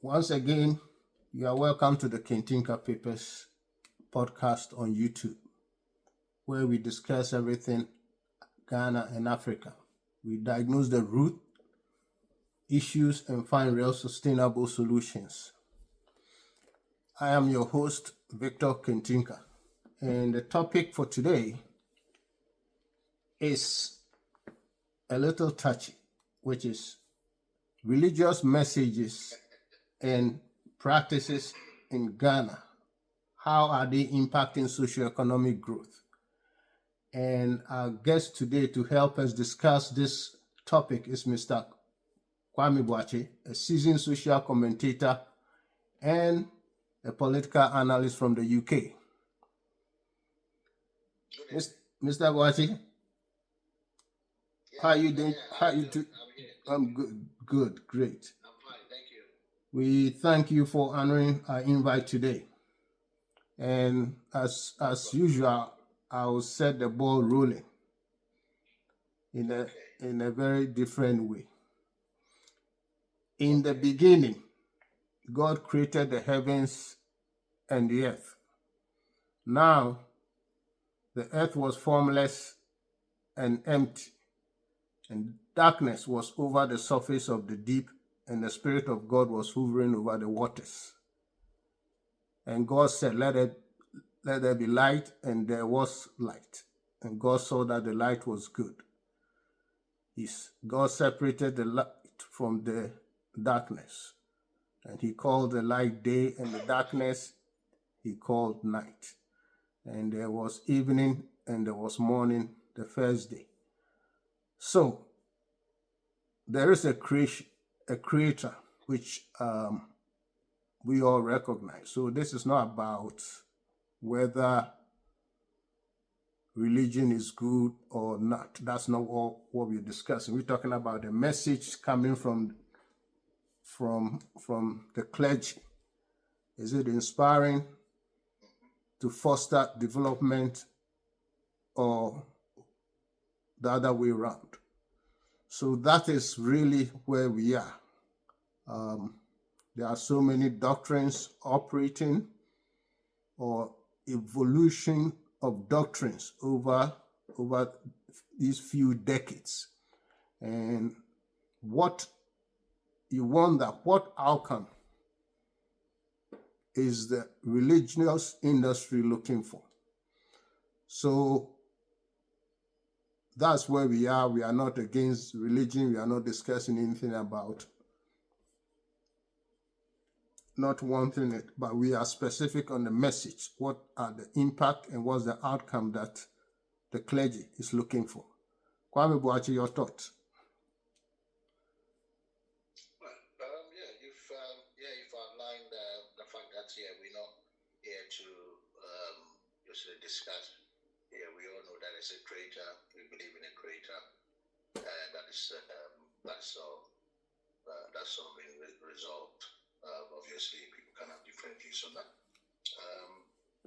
Once again, you are welcome to the Kentinka Papers podcast on YouTube, where we discuss everything Ghana and Africa. We diagnose the root issues and find real sustainable solutions. I am your host, Victor Kantinka, and the topic for today is a little touchy, which is religious messages and practices in Ghana. How are they impacting socio-economic growth? And our guest today to help us discuss this topic is Mr. Kwame Boakye, a seasoned social commentator and a political analyst from the UK. Mr. Boakye, how are you doing? How are you doing? I'm good, great. I'm fine, thank you. We thank you for honoring our invite today. And as usual, I will set the ball rolling in a very different way. In the beginning, God created the heavens and the earth. Now, the earth was formless and empty, and darkness was over the surface of the deep, and the Spirit of God was hovering over the waters. And God said, let there be light, and there was light. And God saw that the light was good. God separated the light from the darkness, and he called the light day, and the darkness he called night. And there was evening, and there was morning the first day. So, there is a creator, which we all recognize. So this is not about whether religion is good or not. That's not what we're discussing. We're talking about the message coming from the clergy. Is it inspiring to foster development or the other way around? So that is really where we are. There are so many doctrines operating or evolution of doctrines over these few decades. And what you wonder, what outcome is the religious industry looking for? So that's where we are. We are not against religion. We are not discussing anything about not wanting it, but we are specific on the message. What are the impact and what's the outcome that the clergy is looking for? Kwame Boakye, your thoughts? Well, you've outlined the fact that we're not here to just discuss. We all know that it's a creator. We believe in a creator, and that's all been resolved. Obviously, people can have different views on that.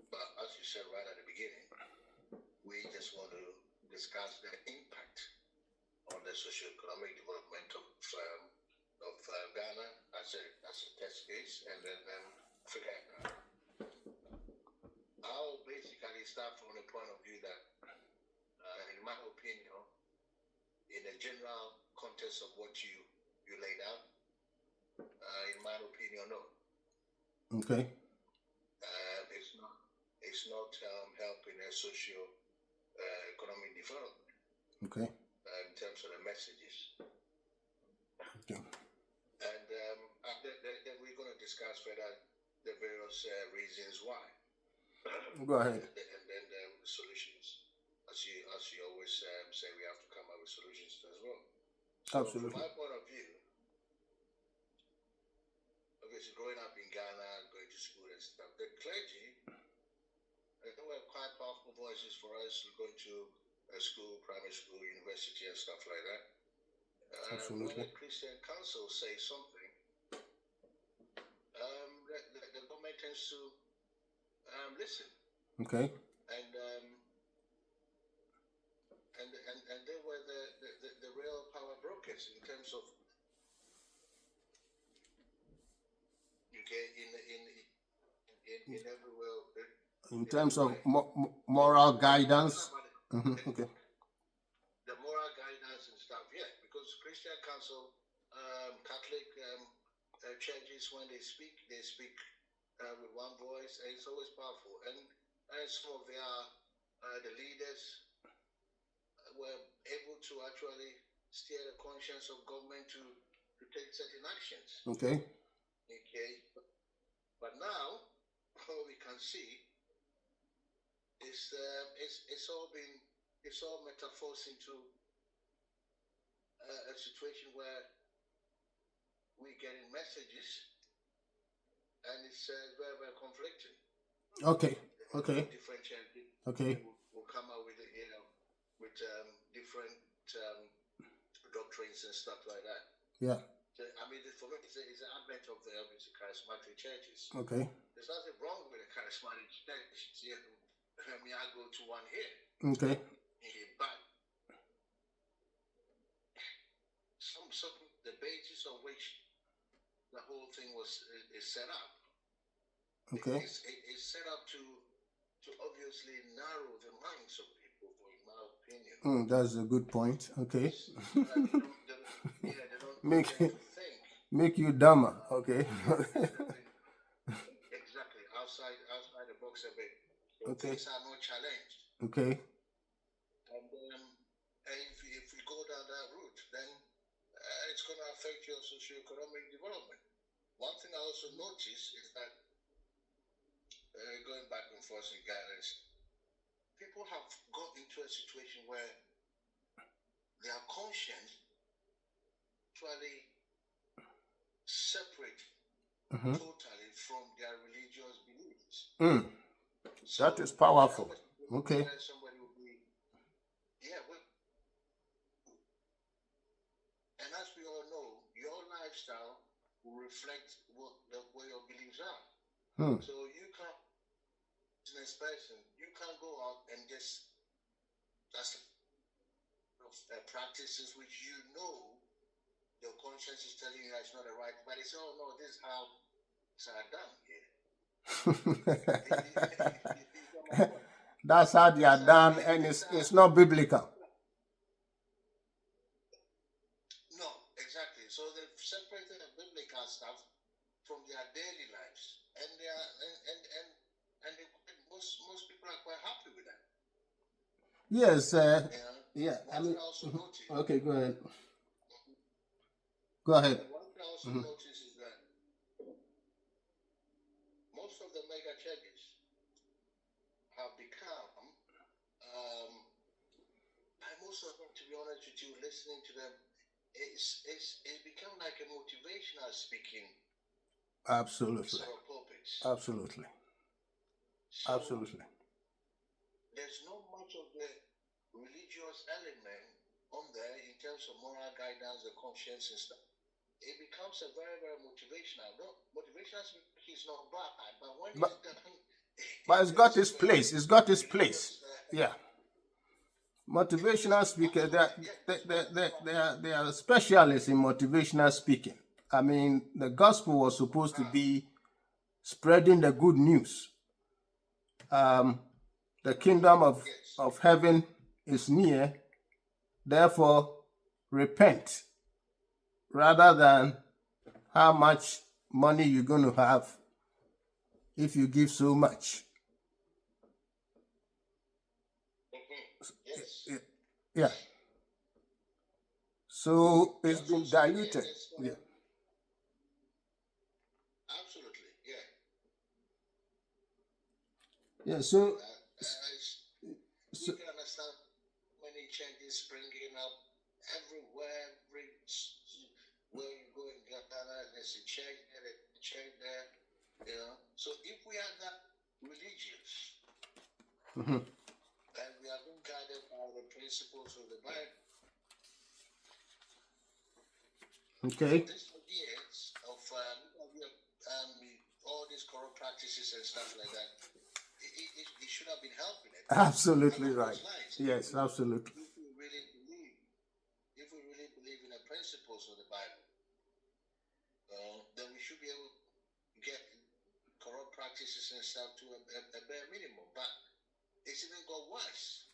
But as you said right at the beginning, we just want to discuss the impact on the socio-economic development of Ghana as a test case, and then Africa. I'll basically start from the point of view that, in my opinion, in the general context of what you laid out, in my opinion, no. Okay. It's not helping a socio-economic development. Okay. In terms of the messages. Okay. And then we're going to discuss further the various reasons why. Go ahead. And then the solutions. As you always say, we have to come up with solutions as well. So Absolutely. from my point of view, obviously growing up in Ghana, going to school and stuff, the clergy, they were quite powerful voices for us going to school, primary school, university and stuff like that. Absolutely. When a Christian council says something, the government tends to listen. Okay. And they were the real power brokers in terms of in every way. In terms of moral guidance. Okay. The moral guidance and stuff, yeah, because Christian Council, Catholic churches, when they speak with one voice, and it's always powerful. And some of the leaders were able to actually steer the conscience of government to take certain actions. Okay. But now, what we can see is it's all metaphors into a situation where we're getting messages, and it's very, very conflicting. Okay. Different churches will come out with different doctrines and stuff like that. Yeah. So, I mean, for me, it's an advent of the charismatic churches. Okay. There's nothing wrong with the charismatic churches. Yeah, I mean, I go to one here. Okay. But some the basis on which the whole thing is set up. Okay. It's set up to obviously narrow the minds of people, in my opinion. That's a good point. Okay. They don't think. Make you dumber. Okay. Exactly. Outside the box a bit. So Okay. things are not challenged. Okay. And if we go down that route, then it's going to affect your socio-economic development. One thing I also notice is that going back and forth in guidance, people have got into a situation where their conscience actually separate totally from their religious beliefs. So that is powerful. Okay. Somebody will be, and as we all know, your lifestyle will reflect what your beliefs are. So you can't, business person, you can't go out and just practices which your conscience is telling you it's not the right, but it's no, this is how it's done here. That's how they are done, and it's not biblical. No, exactly. So they've separated the biblical stuff from their daily lives, and most people are quite happy with that. Yes. Yeah. I mean. Okay. Go ahead. Go ahead. One thing I also notice is that most of the mega churches have become, and most of them, to be honest with you, listening to them, it's become like a motivational speaking. Absolutely. Sort of pulpits. Absolutely. So Absolutely. there's not much of the religious element on there in terms of moral guidance, the conscience and stuff. It becomes a very, very motivational. No, motivational speaking is not bad, but when it's done, but it's got its place. It's got its place. Yeah. Motivational speakers, they are specialists in motivational speaking. I mean, the gospel was supposed to be spreading the good news. The kingdom of heaven is near, therefore repent, rather than how much money you're going to have if you give so much. Yes. Yeah. So it's been diluted. Yeah. Absolutely. Yeah. Yeah. So you can understand many changes springing up everywhere. Where you go in Ghana, there's a church there, a church there. So if we are that religious, and we are being guided by the principles of the Bible. Okay. These ideas of all these corrupt practices and stuff like that, it should have been helping it. Absolutely right. Yes, absolutely. If we really believe in the principles of the Bible, then we should be able to get corrupt practices practices and stuff to a bare minimum. But it's even got worse.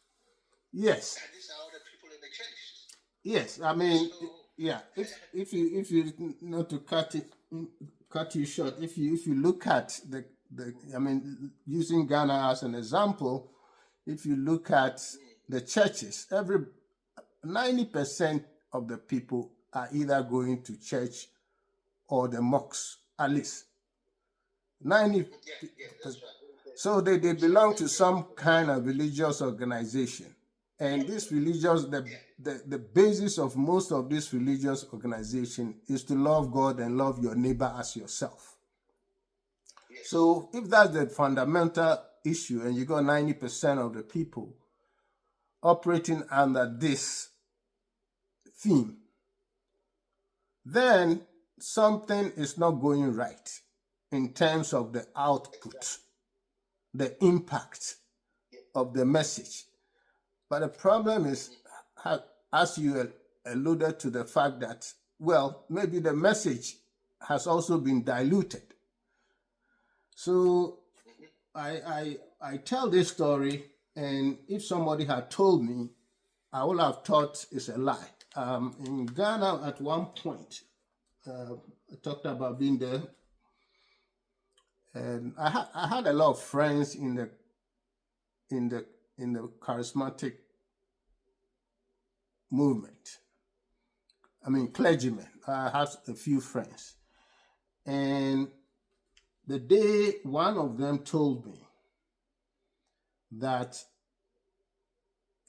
Yes. And these are all the people in the church. Yes, I mean, So, yeah. If you not to cut you short, if you look at the I mean, using Ghana as an example, if you look at the churches, 90% of the people are either going to church or the mosques, at least 90. yeah, that's right. So they belong to some kind of religious organization. And this religious, the basis of most of this religious organization is to love God and love your neighbor as yourself. Yes. So if that's the fundamental issue and you got 90% of the people operating under this theme, then something is not going right in terms of the output, the impact of the message. But the problem is, as you alluded to the fact that, well, maybe the message has also been diluted. So I tell this story, and if somebody had told me, I would have thought it's a lie. In Ghana, at one point, I talked about being there, and I had a lot of friends in the charismatic movement. I mean, clergymen. I had a few friends, and the day one of them told me that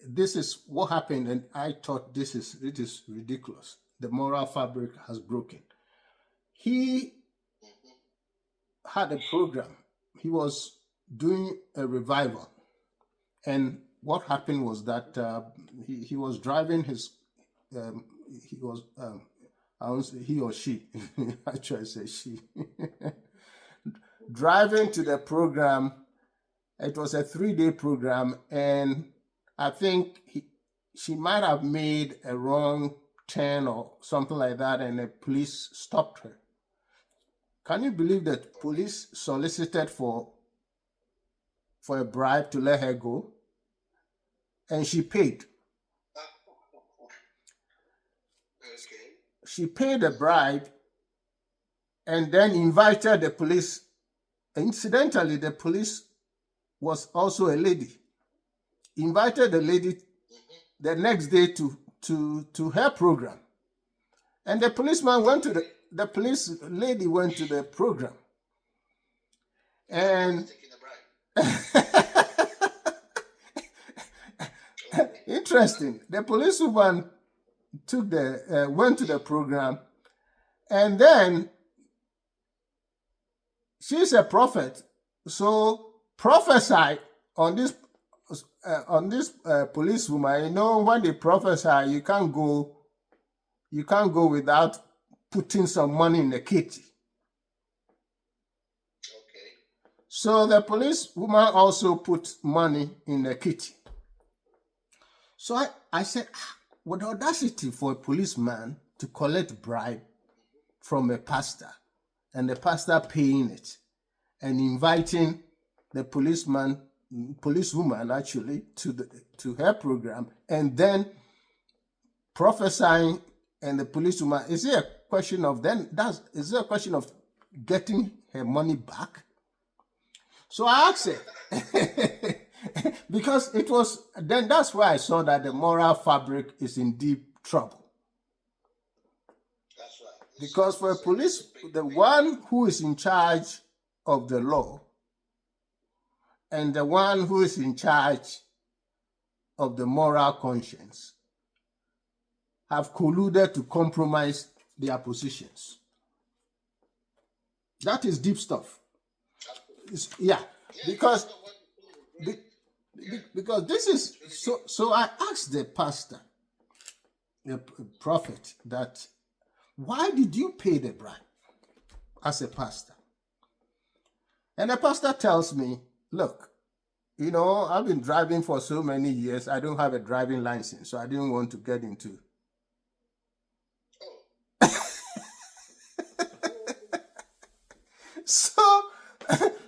this is what happened, and I thought it is ridiculous. The moral fabric has broken. He had a program. He was doing a revival, and what happened was that he was driving his he or she actually I say she driving to the program. It was a 3-day program, and I think she might have made a wrong turn or something like that, and the police stopped her. Can you believe that police solicited for a bribe to let her go? And she paid. Okay. She paid the bribe and then invited the police. Incidentally, the police was also a lady. Invited the lady the next day to her program. And the policeman went to the police lady went to the program. And interesting, the policewoman went to the program, and then she's a prophet, so prophesy on this policewoman. You know, when they prophesy, you can't go without putting some money in the kitty. Okay. So the policewoman also put money in the kitty. So I said, what the audacity for a policeman to collect bribe from a pastor, and the pastor paying it and inviting the policewoman actually to her program, and then prophesying, and the policewoman, is it a question of getting her money back? So I asked her because it was then, that's why I saw that the moral fabric is in deep trouble. That's right. Because for a police, the one who is in charge of the law and the one who is in charge of the moral conscience have colluded to compromise their positions. That is deep stuff. Because this is so I asked the pastor, the prophet, that why did you pay the bribe as a pastor? And the pastor tells me, look, I've been driving for so many years. I don't have a driving license, so I didn't want to get into.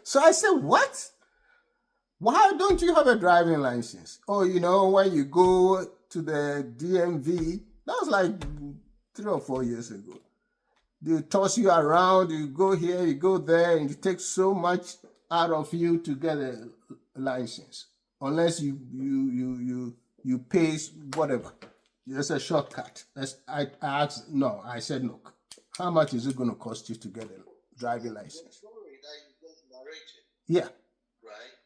So I said, what? Why don't you have a driving license? Oh, when you go to the DMV, that was like 3 or 4 years ago. They toss you around, you go here, you go there, and it takes so much out of you to get a license. Unless you pay whatever. There's a shortcut. I asked, no, I said, look, how much is it going to cost you to get a driving license? Yeah. Right?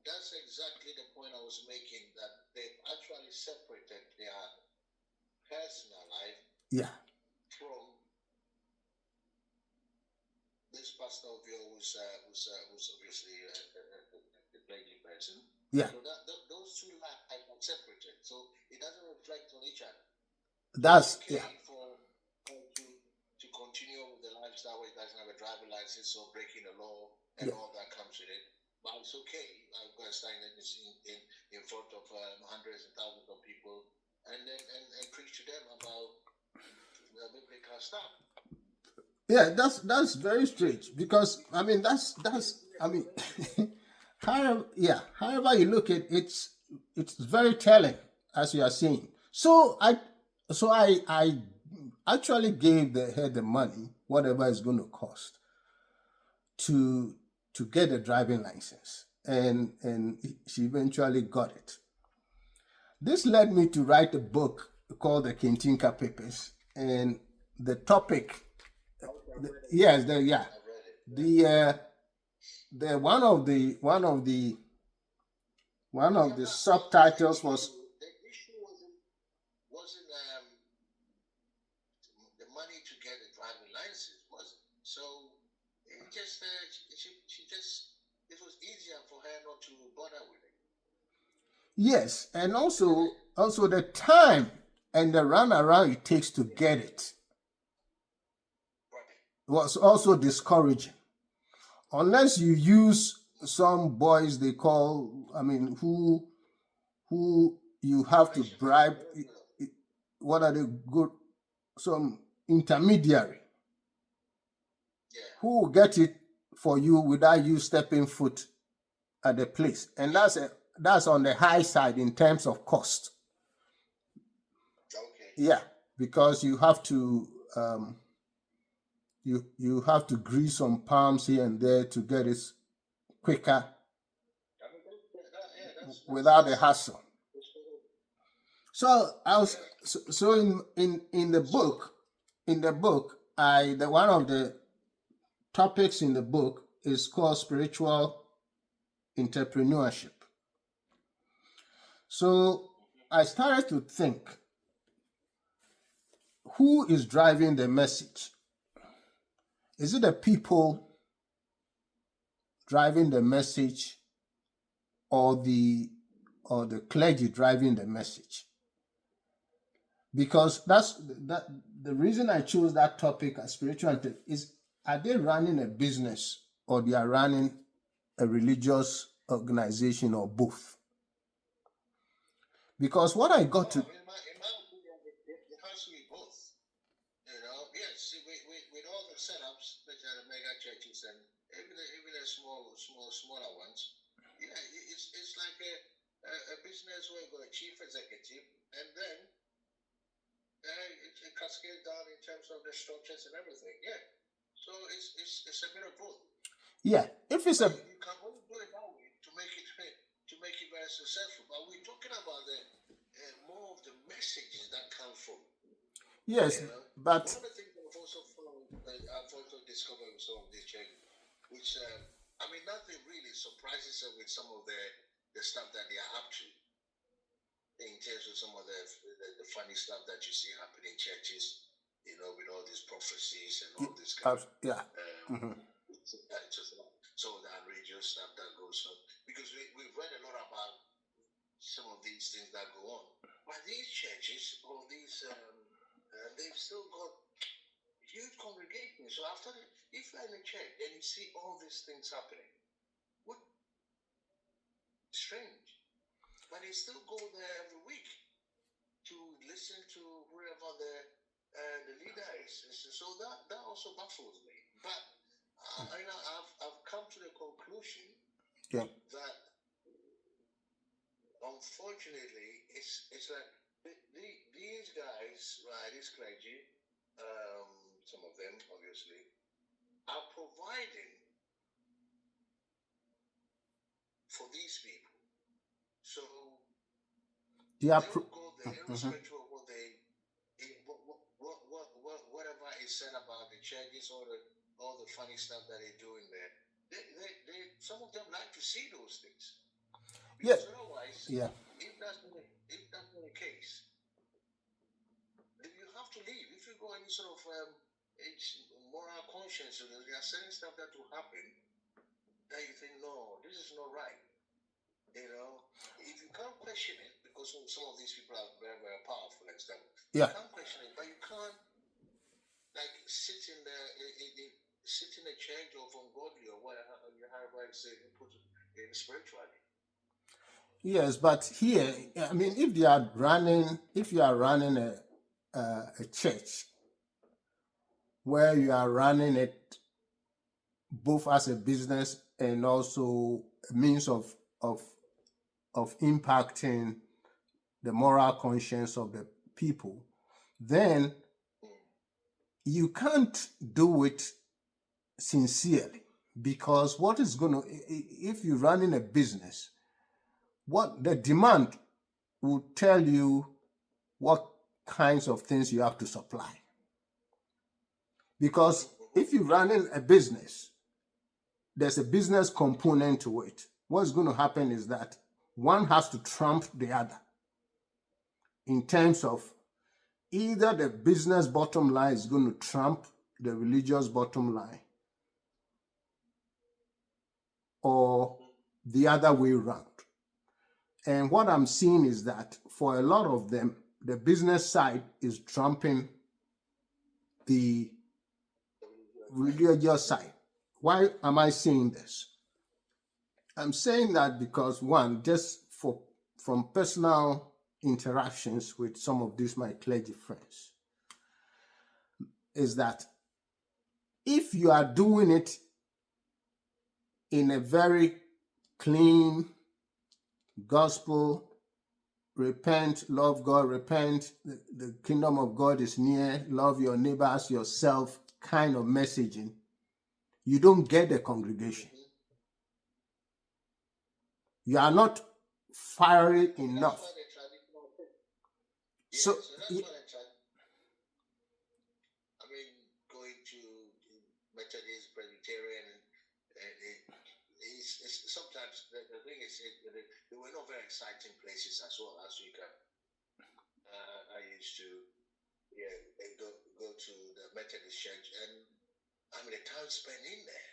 That's exactly the point I was making, that they've actually separated their personal life from this pastor of yours who's obviously a clergy person. Yeah. So those two lives are separated. So it doesn't reflect on each other. That's okay for to continue with the lifestyle where he doesn't have a driving license or breaking the law and all that comes with it. But it's okay. I'm going to stand in front of hundreds and thousands of people and then and preach to them about biblical stuff. Yeah, that's very strange, because that's however you look at it, it's very telling, as you are saying. So I actually gave her the money, whatever it's going to cost, to get a driving license, and she eventually got it. This led me to write a book called the Kantinka Papers, and the topic. The one of the subtitles was, the issue wasn't the money to get a driving license, wasn't. So it just it was easier for her not to bother with it. Yes, and also the time and the runaround it takes to get it was also discouraging. Unless you use some boys they call, who you have to bribe. What are they good? Some intermediary who will get it for you without you stepping foot at the place, and that's on the high side in terms of cost. Okay. Yeah, because you have to you have to grease some palms here and there to get it quicker without the hassle. So I was in the book one of the topics in the book is called spiritual entrepreneurship. So I started to think, who is driving the message? Is it the people driving the message, or the clergy driving the message? Because that's the reason I chose that topic as spiritual is, are they running a business or they are running a religious organization, or both? Because what I got to... In my opinion, it has to be both. Yes, with all the setups, especially the mega churches and even the smaller ones, it's like a business where you've got a chief executive, and then it cascades down in terms of the structures and everything. Yeah, so it's a bit of both. Yeah, if it's you can only do it that way to make it very successful. But we're talking about the more of the messages that come from. Yes, but one of the things I've also found, I've also discovered with some of these churches, which nothing really surprises them with some of the stuff that they are up to. In terms of some of the funny stuff that you see happening in churches, with all these prophecies and all this kind of some of the outrageous stuff that goes on. Because we've read a lot about some of these things that go on. But these churches, or these, they've still got huge congregations. So if you're in a church and you see all these things happening, what strange. But they still go there every week to listen to whoever the leader is. So that also baffles me. But I've come to the conclusion Yeah. that unfortunately it's like these guys, right? These clergy, some of them obviously, are providing for these people. So They they are will go there irrespective of what they, whatever is said about the churches or all the funny stuff that they do in there. Some of them like to see those things Yeah. because otherwise, Yeah. if that's not the case, then you have to leave. If you go any sort of moral conscience, there are certain stuff that will happen that you think, no, this is not right. You know, if you can't question it, because some of these people are very, very powerful and stuff, Yeah. you can't question it, but you can't like sit in a church of ungodly or whatever you have like say put in spiritually. Yes, but here, I mean, if you are running a church where you are running it both as a business and also a means of impacting the moral conscience of the people, then you can't do it sincerely, because what is going to, if you're running a business, what the demand will tell you what kinds of things you have to supply. Because if you're running a business, there's a business component to it. What's going to happen is that one has to trump the other in terms of either the business bottom line is going to trump the religious bottom line, or the other way around. And what I'm seeing is that for a lot of them, the business side is trumping the religious side. Why am I saying this? I'm saying that because, one, just from personal interactions with some of these my clergy friends, is that if you are doing it in a very clean gospel, repent, love God, repent, the kingdom of God is near, love your neighbor as yourself kind of messaging, you don't get the congregation. You are not fiery enough. So I mean, going to Methodist, Presbyterian, and it's sometimes the thing is they were not very exciting places as well as we can. I used to go to the Methodist church, and I mean the time spent in there.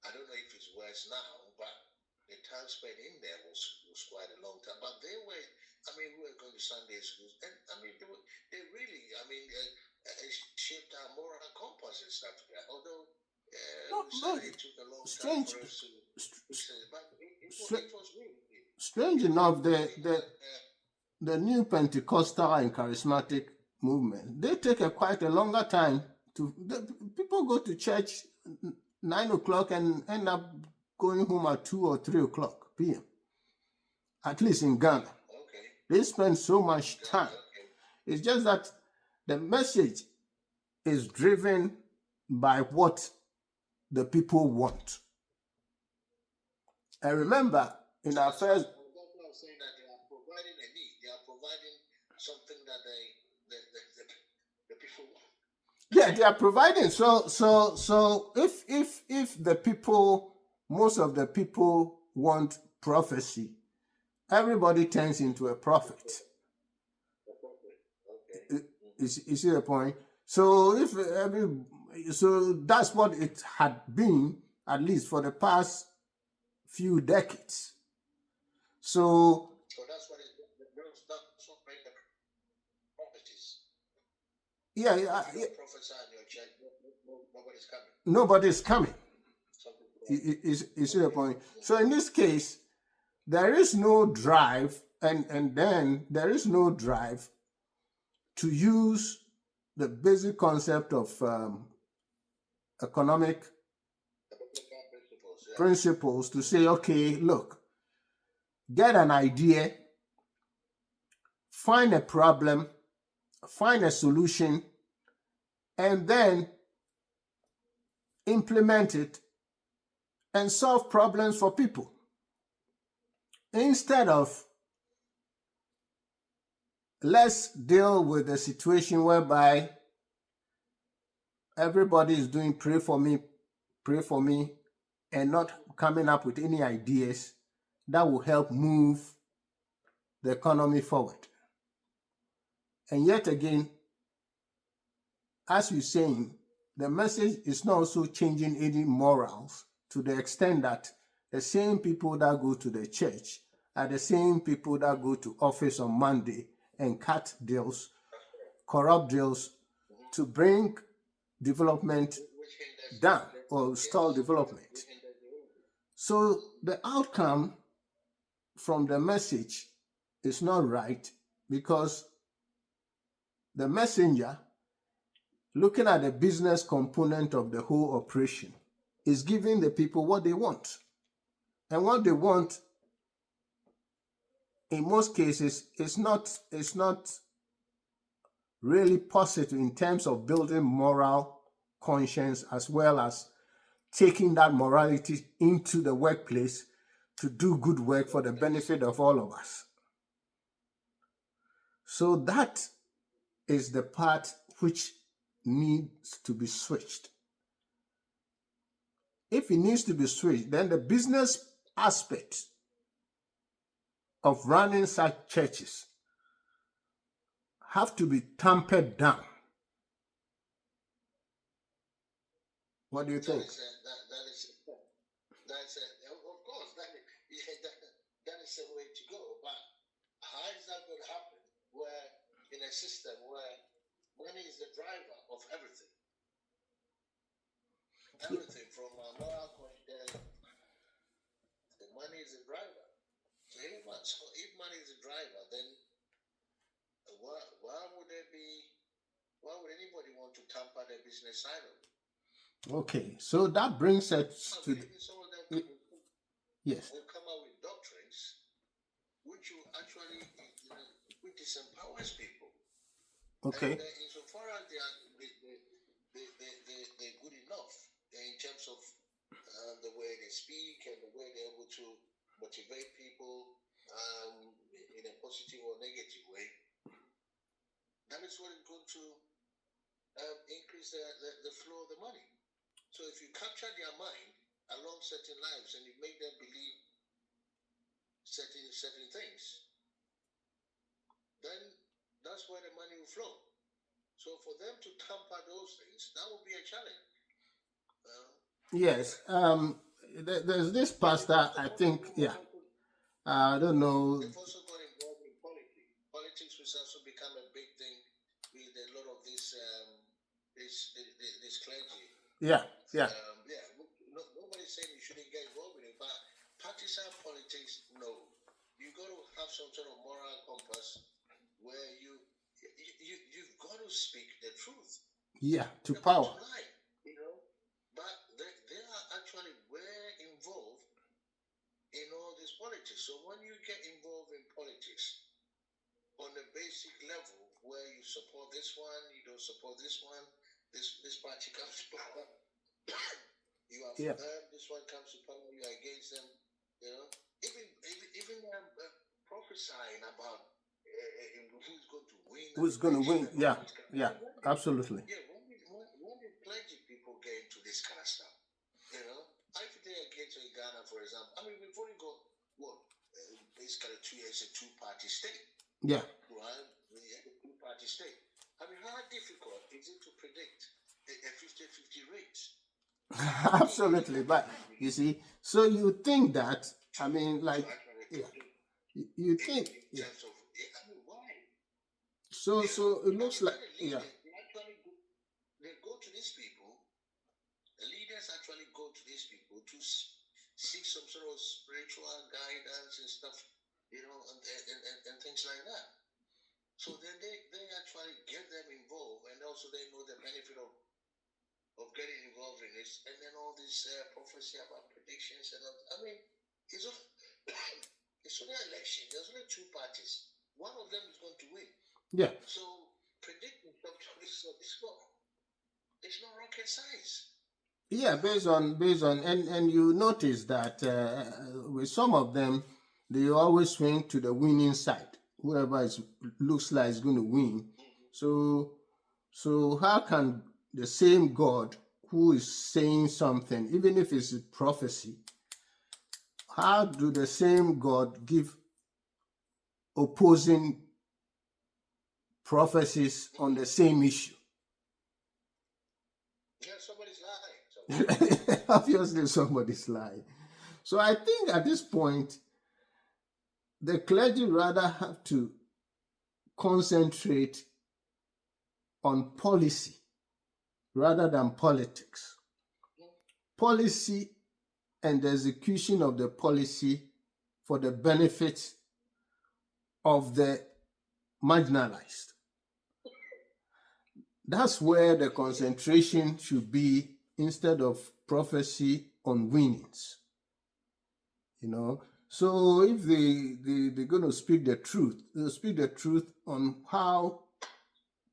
I don't know if it's worse now, but the time spent in there was quite a long time. But they were, I mean, we were going to Sunday schools, and I mean, they really, I mean, shaped our moral compass and stuff like that. Although it took a long time for us to but it was really strange enough, the new Pentecostal and charismatic movement, they take quite a longer time people go to church 9 o'clock and end up going home at 2 or 3 o'clock p.m. At least in Ghana. Okay. They spend so much time. Okay. It's just that the message is driven by what the people want. I remember in our first... I'm saying that they are providing a need. They are providing something that the people want. Yeah, they are providing. So if the people, most of the people want prophecy, everybody turns into a prophet. Okay. You see the point? So so that's what it had been, at least for the past few decades. So that's what that's what makes the prophecies. Yeah. If you don't prophesy in your church, nobody's coming. Nobody's coming. You see the point? So in this case, there is no drive, and then there is no drive to use the basic concept of economic principles to say, okay, look, get an idea, find a problem, find a solution, and then implement it and solve problems for people. Instead of, let's deal with a situation whereby everybody is doing pray for me, and not coming up with any ideas that will help move the economy forward. And yet again, as you're saying, the message is not also changing any morals to the extent that the same people that go to the church are the same people that go to office on Monday and cut deals, corrupt deals to bring development down or stall development. So the outcome from the message is not right, because the messenger, looking at the business component of the whole operation, is giving the people what they want. And what they want, in most cases, is not really positive in terms of building moral conscience, as well as taking that morality into the workplace to do good work for the benefit of all of us. So that is the part which needs to be switched. If it needs to be switched, then the business aspect of running such churches have to be tampered down. What do you think? Of course, that is the way to go. But how is that going to happen where in a system where money is the driver of everything? Everything from moral conscience, the money is the driver. So if money is the driver, then why would anybody want to tamper the business side of it? Okay, so that brings us to yes. Will come out with doctrines which you actually which disempowers people. Okay. And insofar as they're good enough in terms of the way they speak and the way they're able to motivate people in a positive or negative way, that is what is going to increase the flow of the money. So if you capture their mind along certain lives and you make them believe certain things, then that's where the money will flow. So for them to tamper those things, that will be a challenge. Yes. There's this pastor, I think, I don't know. They've also got involved in politics. Politics will also become a big thing with a lot of this clergy. Yeah. Nobody's saying you shouldn't get involved in it, but partisan politics, no. You got to have some sort of moral compass where you've got to speak the truth. Yeah, to power. Lie, but they are actually very involved in all this politics. So when you get involved in politics on the basic level, where you support this one, you don't support this one, this party comes to power, you are for them, this one comes to power, you are against them, even prophesying about who's going to win. Yeah, absolutely. Yeah, when the clergy people get into this kind of stuff, I think they get to Ghana, for example. I mean, we've only got basically 2 years, a two-party state. Yeah. Right? We have a two-party state. I mean, how difficult is it to predict a 50-50 rate? Absolutely, but you see, so you think that, I mean, like, you think, why? So it looks like, They go to these people, the leaders actually go to these people to seek some sort of spiritual guidance and stuff, and things like that. So then they actually get them involved, and also they know the benefit of getting involved involved in it, and then all this prophecy about predictions and all. I mean, it's only, it's only an election. There's only two parties. One of them is going to win. Yeah. So predicting something it's not rocket science. Yeah, based on and you notice that with some of them, they always swing to the winning side. Whoever looks like is going to win. So how can the same God who is saying something, even if it's a prophecy, how do the same God give opposing prophecies on the same issue? Yeah, somebody's lying. Obviously, somebody's lying. So I think at this point, the clergy rather have to concentrate on policy rather than politics. Policy and the execution of the policy for the benefit of the marginalized. That's where the concentration should be instead of prophecy on winnings. So if they're going to speak the truth, they'll speak the truth on how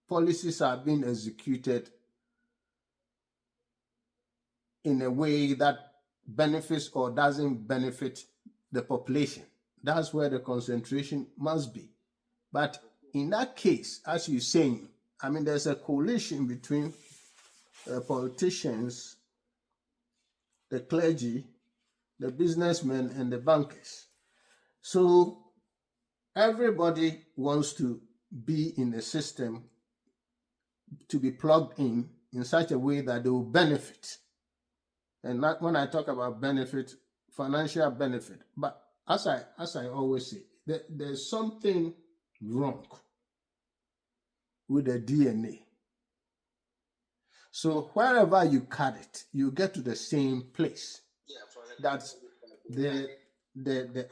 policies are being executed in a way that benefits or doesn't benefit the population. That's where the concentration must be. But in that case, as you're saying, I mean, there's a coalition between politicians, the clergy, the businessmen, and the bankers. So everybody wants to be in the system, to be plugged in such a way that they will benefit. And not, when I talk about benefit, financial benefit. But as I always say, there's something wrong with the DNA. So wherever you cut it, you get to the same place. That's the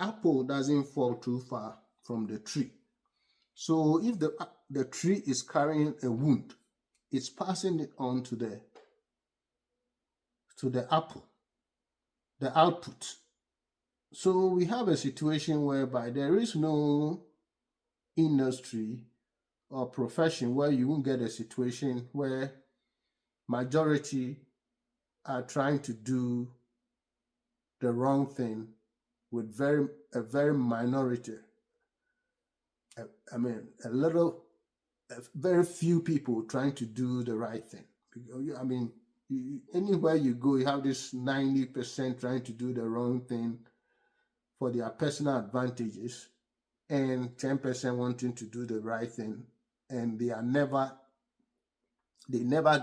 apple doesn't fall too far from the tree. So if the tree is carrying a wound, it's passing it on to the apple, the output. So we have a situation whereby there is no industry or profession where you won't get a situation where majority are trying to do the wrong thing with a very minority. I mean, very few people trying to do the right thing. I mean, anywhere you go, you have this 90% trying to do the wrong thing for their personal advantages, and 10% wanting to do the right thing, and they never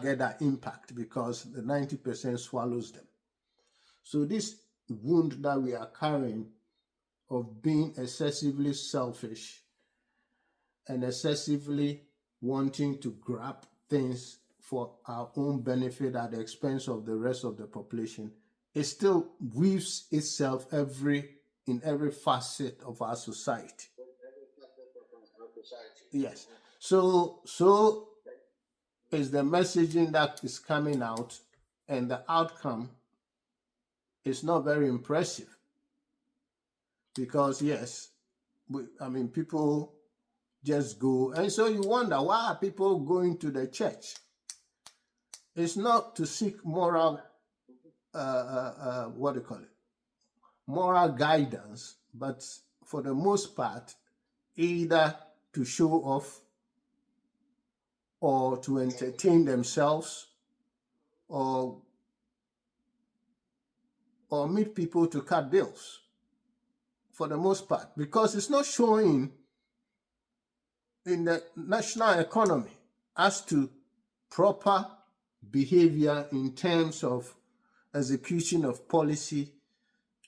get that impact because the 90% swallows them. So this wound that we are carrying of being excessively selfish and excessively wanting to grab things for our own benefit at the expense of the rest of the population, it still weaves itself in every facet of our society. Yes. So is the messaging that is coming out, and the outcome is not very impressive. Because yes, people just go, and so you wonder, why are people going to the church? It's not to seek moral, moral guidance, but for the most part, either to show off or to entertain themselves or meet people to cut bills, for the most part, because it's not showing in the national economy as to proper behavior in terms of execution of policy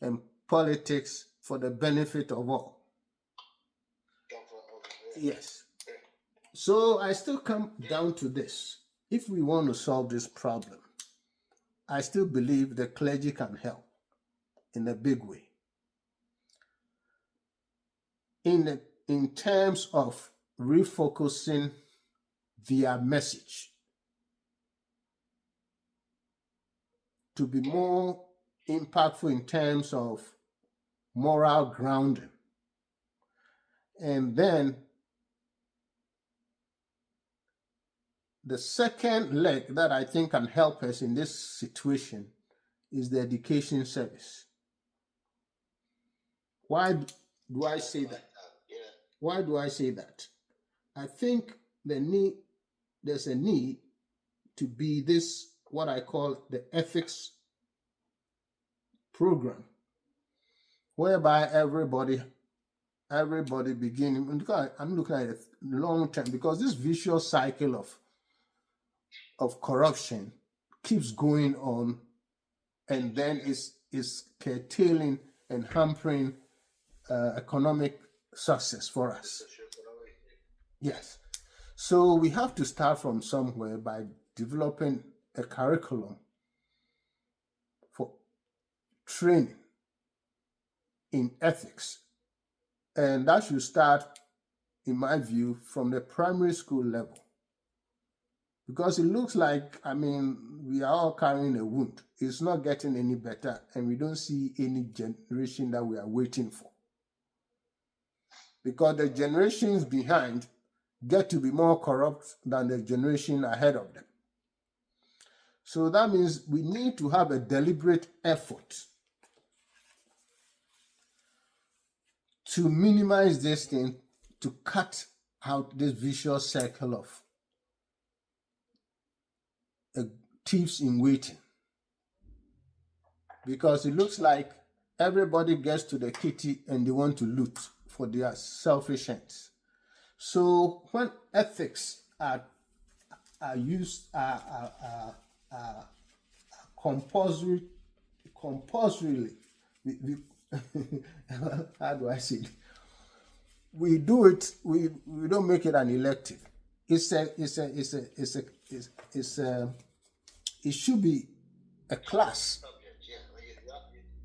and politics for the benefit of all. Yes. So I still come down to this. If we want to solve this problem, I still believe the clergy can help in a big way. In terms of refocusing their message. to be more impactful in terms of moral grounding. And then the second leg that I think can help us in this situation is the education service. Why do I say that? Why do I say that? I think there's a need to be this, what I call the ethics program, whereby everybody beginning, because I'm looking at it long term, because this vicious cycle of corruption keeps going on, and then is curtailing and hampering economic success for us. Yes. So we have to start from somewhere by developing a curriculum for training in ethics. And that should start, in my view, from the primary school level. Because it looks like, we are all carrying a wound. It's not getting any better, and we don't see any generation that we are waiting for. Because the generations behind get to be more corrupt than the generation ahead of them. So that means we need to have a deliberate effort to minimize this thing, to cut out this vicious circle of thieves in waiting. Because it looks like everybody gets to the kitty and they want to loot for their selfish ends. So when ethics are used, compulsorily, how do I say it? We do it. We don't make it an elective. It should be a class,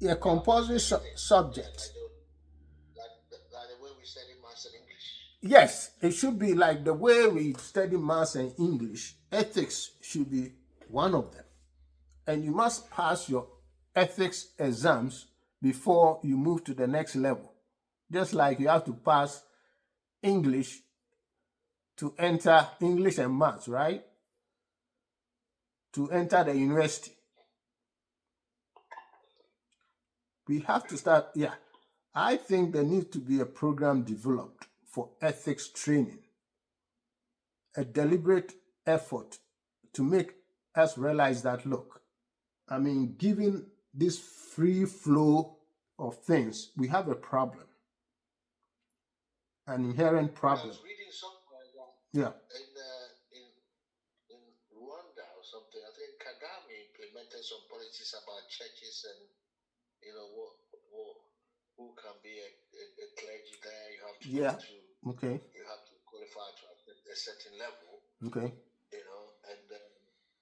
a compulsory subject. Like the way we study maths and English. Yes, it should be like the way we study maths and English. Ethics should be one of them. And you must pass your ethics exams before you move to the next level. Just like you have to pass English to enter English and maths, right? To enter the university. We have to start, I think there needs to be a program developed for ethics training, a deliberate effort to make us realize that, look, given this free flow of things, we have a problem, an inherent problem. I was reading something like that. Yeah. In Rwanda or something, I think Kagame implemented some policies about churches and who can be a clergy there. You have to go to, okay. You have to qualify to a certain level. Okay. And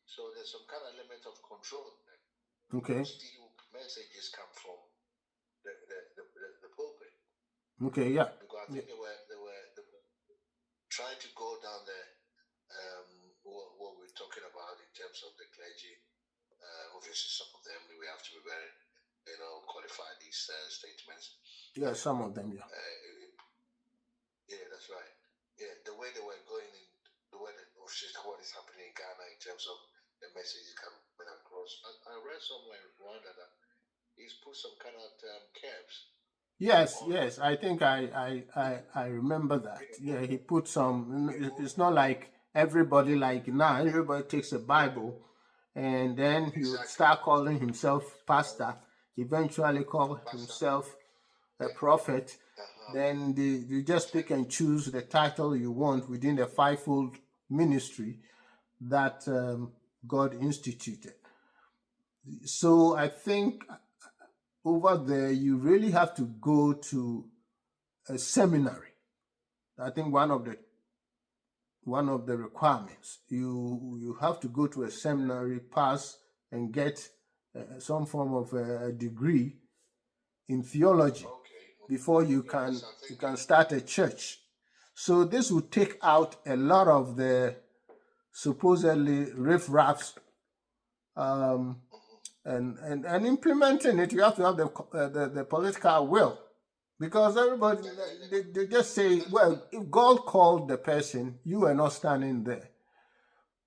so there's some kind of element of control. Okay. Still, messages come from the pulpit. Okay. Yeah. Because I think they were trying to go down the what we're talking about in terms of the clergy. Obviously, some of them we have to be very qualify these statements. Yeah, some of them. Yeah. That's right. Yeah, the way they were going in, the way that what is happening in Ghana in terms of the messages coming across. I read somewhere in Rwanda that he's put some kind of caps. Yes. I think I remember that. Yeah, he put some. It's not like everybody like now. Everybody takes a Bible, and then he would start calling himself pastor. Eventually, call himself a prophet. Then you just pick and choose the title you want within the fivefold ministry that God instituted. So I think over there, you really have to go to a seminary. I think one of the requirements, you have to go to a seminary, pass and get some form of a degree in theology before you can start a church. So this would take out a lot of the supposedly riffraffs and implementing it, you have to have the political will, because everybody they just say, well, if God called the person, you are not standing there.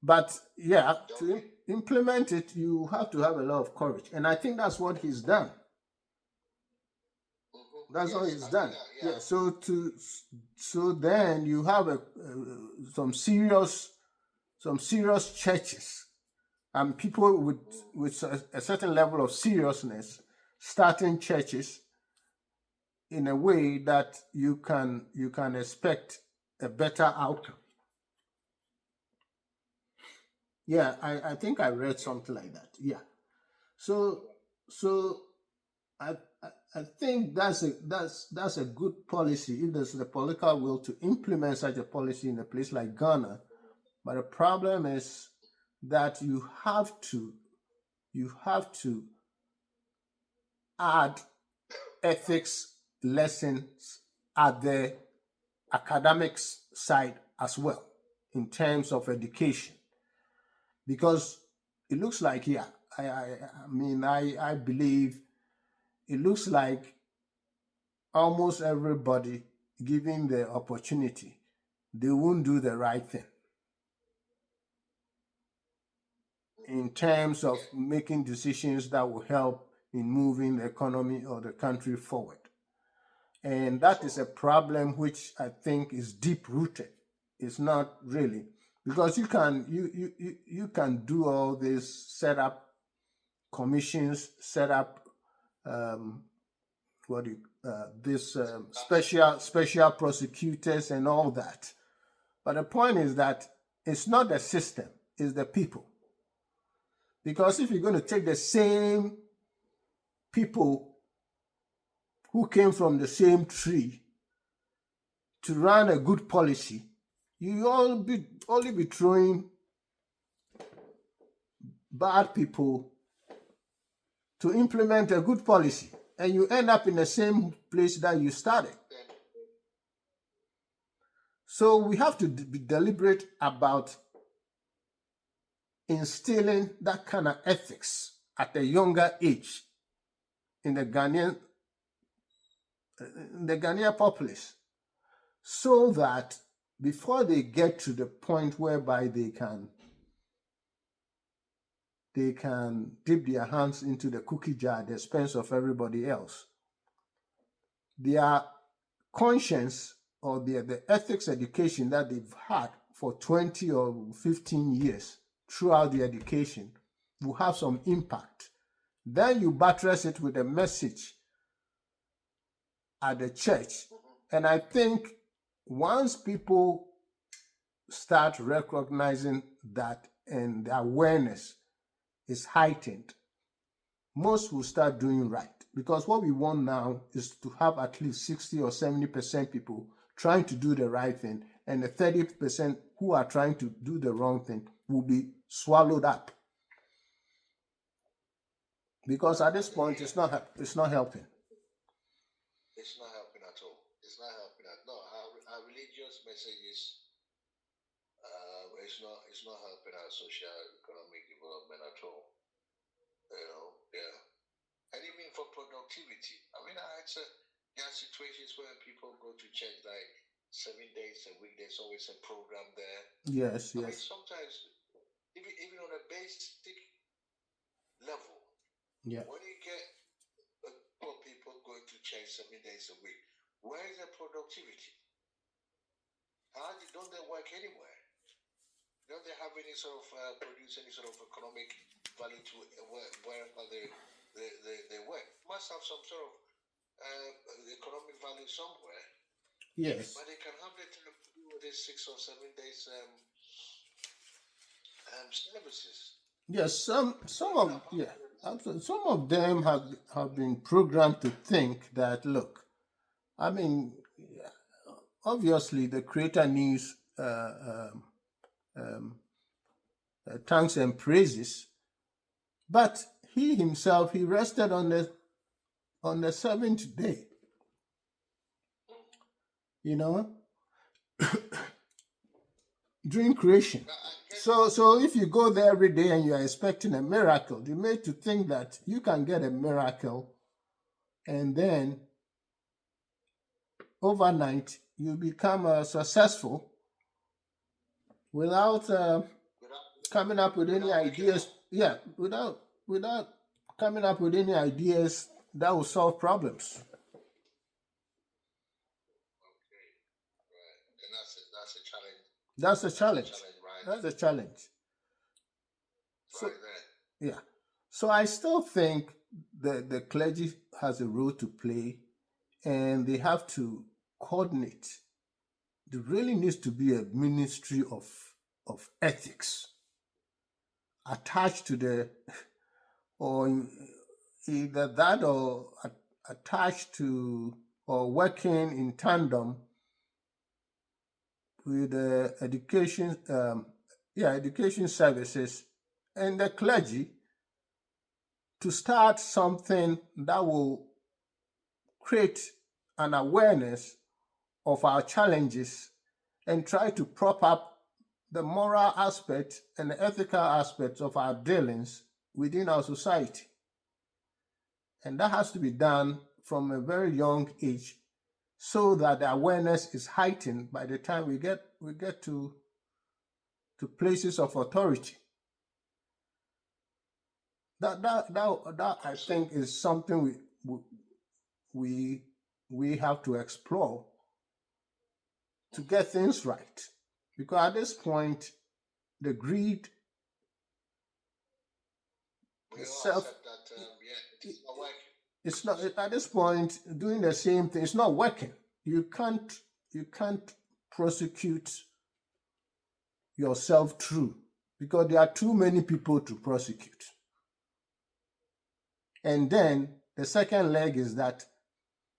But yeah, to implement it, you have to have a lot of courage, and I think that's what he's done. That's all he's done. Yeah. So then you have some serious churches and people with a certain level of seriousness starting churches in a way that you can expect a better outcome. Yeah, I think I read something like that. Yeah. So I I think that's a good policy if there's the political will to implement such a policy in a place like Ghana. But the problem is that you have to add ethics lessons at the academics side as well in terms of education, because it looks like, yeah, I believe it looks like almost everybody, given the opportunity, they won't do the right thing in terms of making decisions that will help in moving the economy or the country forward. And that is a problem which I think is deep rooted. It's not really, because you can do all this, set up commissions, set up special prosecutors and all that. But the point is that it's not the system, it's the people. Because if you're going to take the same people who came from the same tree to run a good policy, you only be throwing bad people to implement a good policy, and you end up in the same place that you started. So we have to be deliberate about instilling that kind of ethics at a younger age in the Ghanaian populace, so that before they get to the point whereby they can dip their hands into the cookie jar at the expense of everybody else, their conscience or the ethics education that they've had for 20 or 15 years throughout the education will have some impact. Then you buttress it with a message at the church. And I think once people start recognizing that and the awareness is heightened, most will start doing right. Because what we want now is to have at least 60 or 70% people trying to do the right thing, and the 30% who are trying to do the wrong thing will be swallowed up. Because at this point, it's not helping. It's not helping at all. It's not helping at all. Our religious messages, it's not helping our socio-economic development at all. Yeah. And even for productivity. I mean, there are situations where people go to church like 7 days a week. There's always a program there. Yes. I mean, sometimes, even on a basic level, when you get people going to church 7 days a week, where is the productivity? Don't they work anywhere? Don't they have any sort of produce any sort of economic value to wherever they work? Must have some sort of economic value somewhere. Yes. But they can have it to do with these 6 or 7 days services. Yes, some of them have been programmed to think that, look, I mean, obviously the creator needs thanks and praises, but he himself, he rested on the seventh day. during creation. Now, I guess So if you go there every day and you are expecting a miracle, you're made to think that you can get a miracle, and then overnight you become successful without without coming up with any without making ideas. Yeah, without coming up with any ideas that will solve problems. okay, right, and that's a challenge. That's a That's a challenge. challenge, right? That's a challenge. So Right there. yeah. So I still think the clergy has a role to play, and they have to coordinate. There really needs to be a ministry of ethics attached to the, or either that, or attached to, or working in tandem with the education services and the clergy to start something that will create an awareness of our challenges and try to prop up the moral aspect and the ethical aspects of our dealings within our society. And that has to be done from a very young age so that the awareness is heightened by the time we get to places of authority. That I think is something we we have to explore to get things right. Because at this point, the greed, We the all self, accept that, yeah, it's not working. it's not at this point doing the same thing. It's not working. You can't prosecute yourself through because there are too many people to prosecute. And then the second leg is that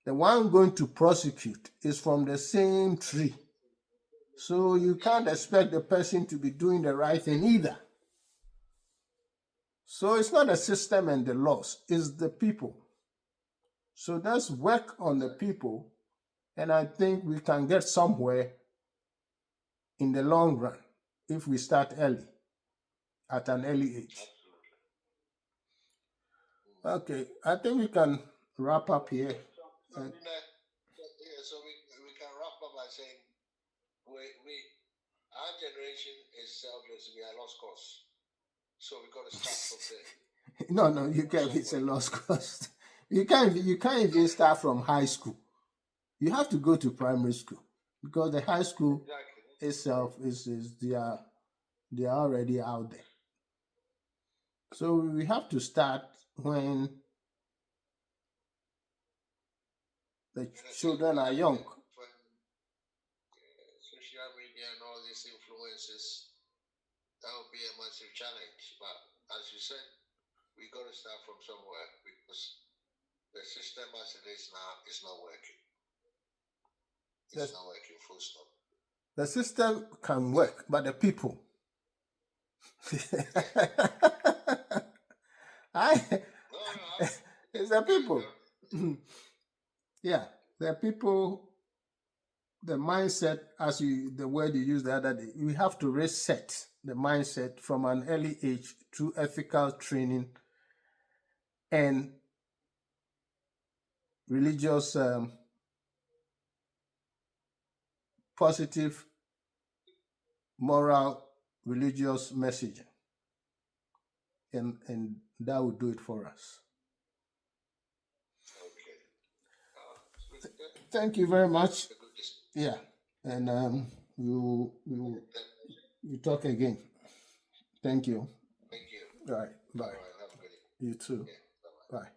the one going to prosecute is from the same tree. So you can't expect the person to be doing the right thing either. So it's not the system and the laws, it's the people. So let's work on the people, and I think we can get somewhere in the long run if we start early, at an early age. Absolutely. Okay, I think we can wrap up here. So, yeah, so we can wrap up by saying we our generation is selfless. We are lost cause, so we got to start from there. No, you can't. It's a lost cause. You can't even start from high school. You have to go to primary school because the high school Exactly. itself is they are already out there. So we have to start when the And I think children are young. when social media and all these influences, that would be a massive challenge. But as you said, we got to start from somewhere because the system as it is now is not working. The, It's not working. Full stop. the system can work, but the people. I, No, it's the people. Yeah, the people, the mindset, the word you used the other day, we have to reset the mindset from an early age through ethical training and religious positive moral religious messaging, and that will do it for us. okay. It's good. Thank you very much. It's a good discussion. Yeah, and we'll talk again. Thank you. Thank you. All right, All bye. right. Have a good day. You too. Yeah. Bye bye. Bye.